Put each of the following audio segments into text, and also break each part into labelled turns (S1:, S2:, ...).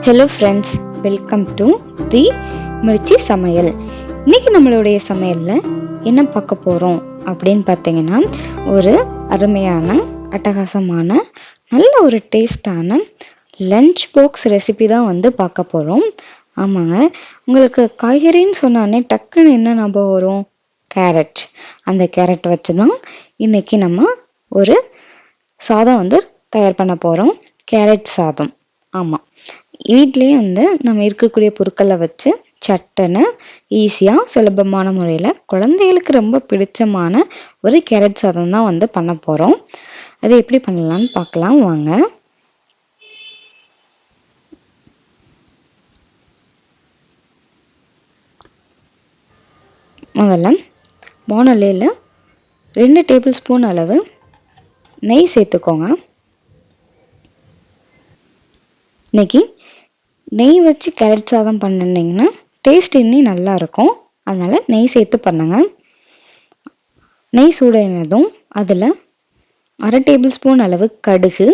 S1: Hello friends, welcome to the Mirchi சமையல். இன்னைக்கு நம்மளுடைய சமையலில் என்ன பார்க்க போகிறோம் அப்படின்னு பார்த்தீங்கன்னா, ஒரு அருமையான அட்டகாசமான நல்ல ஒரு டேஸ்டான லஞ்ச் பாக்ஸ் ரெசிபி தான் பார்க்க போகிறோம். ஆமாங்க, உங்களுக்கு காய்கறின்னு சொன்னானே டக்குன்னு என்ன ஞாபகம் வரும்? கேரட். அந்த கேரட் வச்சு தான் இன்னைக்கு நம்ம ஒரு சாதம் தயார் பண்ண போகிறோம். கேரட் சாதம். ஆமாம், வீட்லேயே நம்ம இருக்கக்கூடிய பொருட்களை வச்சு சட்டுன்னு ஈஸியாக சுலபமான முறையில் குழந்தைகளுக்கு ரொம்ப பிடிச்சமான ஒரு கேரட் சாதம் தான் பண்ண போகிறோம். அது எப்படி பண்ணலான்னு பார்க்கலாம் வாங்க. முதல்ல வாணலியில் 2 டேபிள் ஸ்பூன் அளவு நெய் சேர்த்துக்கோங்க. இன்னைக்கு நெய் வச்சு கேரட் சாதம் பண்ணிங்கன்னா டேஸ்ட் இன்னும் நல்லா இருக்கும். அதனால நெய் சேர்த்து பண்ணுங்க. நெய் சூடானதும் அதில் 1/2 டேபிள் ஸ்பூன் அளவு கடுகு,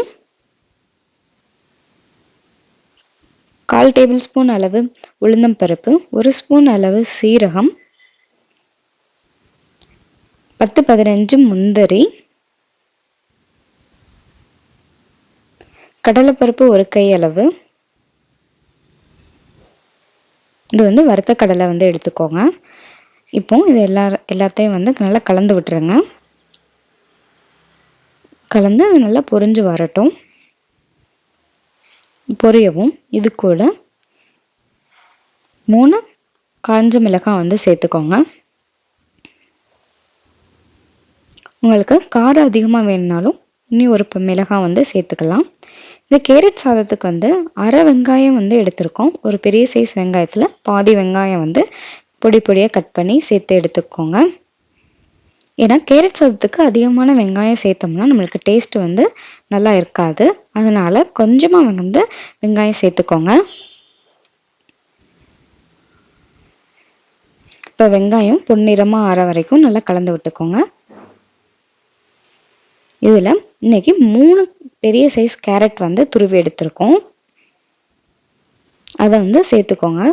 S1: 1/4 டேபிள் ஸ்பூன் அளவு உளுந்தம்பருப்பு, 1 ஸ்பூன் அளவு சீரகம், 10-15 முந்திரி, கடலைப்பருப்பு 1 கை அளவு. இது வறுத்த கடலை எடுத்துக்கோங்க. இப்போ இது எல்லாத்தையும் நல்லா கலந்து விட்டுருங்க. கலந்து அது நல்லா பொரிஞ்சு வரட்டும். பொரியவும் இது கூட 3 காஞ்ச மிளகாய் சேர்த்துக்கோங்க. உங்களுக்கு காரம் அதிகமாக வேணும்னாலும் இன்னும் ஒரு மிளகாய் சேர்த்துக்கலாம். இந்த கேரட் சாதத்துக்கு 1/2 வெங்காயம் எடுத்திருக்கோம். ஒரு பெரிய சைஸ் வெங்காயத்தில் பாதி வெங்காயம் பொடி பொடியாக கட் பண்ணி சேர்த்து எடுத்துக்கோங்க. ஏன்னா கேரட் சாதத்துக்கு அதிகமான வெங்காயம் சேர்த்தோம்னா நம்மளுக்கு டேஸ்ட் நல்லா இருக்காது. அதனால கொஞ்சமாக வெங்காயம் சேர்த்துக்கோங்க. இப்போ வெங்காயம் பொன்னிறமாக ஆற வரைக்கும் நல்லா கலந்து விட்டுக்கோங்க. இதில் இன்னைக்கு 3 பெரிய சைஸ் கேரட் துருவி எடுத்திருக்கோம். அதை சேர்த்துக்கோங்க.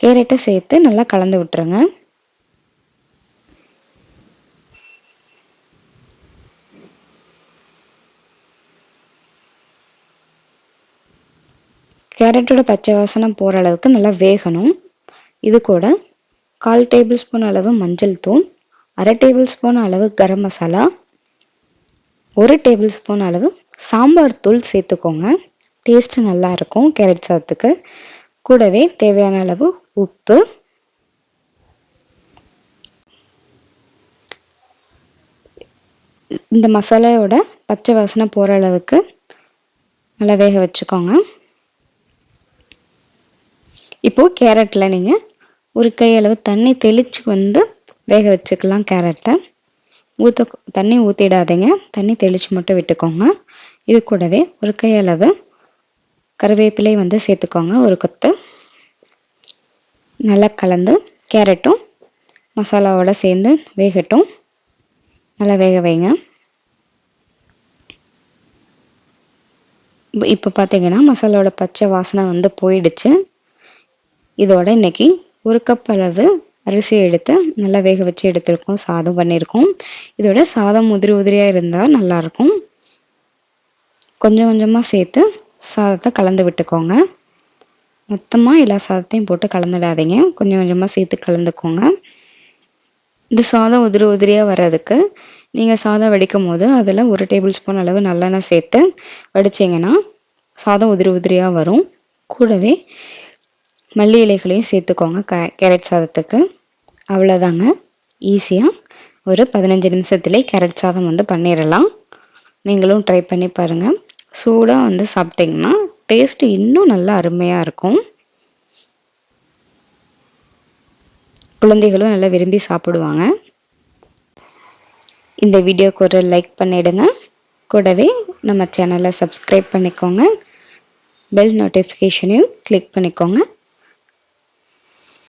S1: கேரட்டை சேர்த்து நல்லா கலந்து விட்டுருங்க. கேரட்டோட பச்சை வாசனை போகிற அளவுக்கு நல்லா வேகணும். இது கூட 1/4 டேபிள் ஸ்பூன் அளவு மஞ்சள் தூள், 1/2 டேபிள் ஸ்பூன் அளவு கரம் மசாலா, 1 டேபிள் ஸ்பூன் அளவு சாம்பார் தூள் சேர்த்துக்கோங்க. டேஸ்ட் நல்லா இருக்கும் கேரட் சாதத்துக்கு. கூடவே தேவையான அளவு உப்பு, இந்த மசாலாவோட பச்சை வாசனை போகிற அளவுக்கு நல்லா வேக வச்சுக்கோங்க. இப்போது கேரட்டில் நீங்கள் 1 கை அளவு தண்ணி தெளித்து வேக வச்சுக்கலாம். கேரட்டை தண்ணி ஊற்றிடாதீங்க, தண்ணி தெளித்து மட்டும் விட்டுக்கோங்க. இது கூடவே 1 கை அளவு கருவேப்பிலை சேர்த்துக்கோங்க. 1 கொத்து. நல்லா கலந்து கேரட்டும் மசாலாவோட சேர்ந்து வேகட்டும். நல்லா வேக வைங்க. இப்போ பார்த்தீங்கன்னா மசாலாவோட பச்சை வாசனை போயிடுச்சு. இதோட இன்னைக்கு 1 கப் அளவு அரிசி எடுத்து நல்லா வேக வச்சு எடுத்துருக்கோம். சாதம் பண்ணியிருக்கோம். இதோட சாதம் உதிரி உதிரியாக இருந்தால் நல்லாயிருக்கும். கொஞ்சம் கொஞ்சமாக சேர்த்து சாதத்தை கலந்து விட்டுக்கோங்க. மொத்தமாக எல்லா சாதத்தையும் போட்டு கலந்துடாதீங்க, கொஞ்சம் கொஞ்சமாக சேர்த்து கலந்துக்கோங்க. இந்த சாதம் உதிரி உதிரியாக வர்றதுக்கு நீங்கள் சாதம் வடிக்கும் போது அதில் 1 டேபிள் ஸ்பூன் அளவு நல்லெண்ணெய் சேர்த்து வடிச்சிங்கன்னா சாதம் உதிரி உதிரியாக வரும். கூடவே மல்லி இலைகளையும் சேர்த்துக்கோங்க கேரட் சாதத்துக்கு. அவ்வளோதாங்க, ஈஸியாக ஒரு 15 நிமிஷத்துலேயே கேரட் சாதம் பண்ணிடலாம். நீங்களும் ட்ரை பண்ணி பாருங்கள். சூடாக சாப்பிட்டிங்கன்னா டேஸ்ட் இன்னும் நல்லா அருமையாக இருக்கும். குழந்தைகளும் நல்லா விரும்பி சாப்பிடுவாங்க. இந்த வீடியோக்கு ஒரு லைக் பண்ணிவிடுங்க. கூடவே நம்ம சேனலை சப்ஸ்கிரைப் பண்ணிக்கோங்க. பெல் நோட்டிஃபிகேஷனையும் கிளிக் பண்ணிக்கோங்க.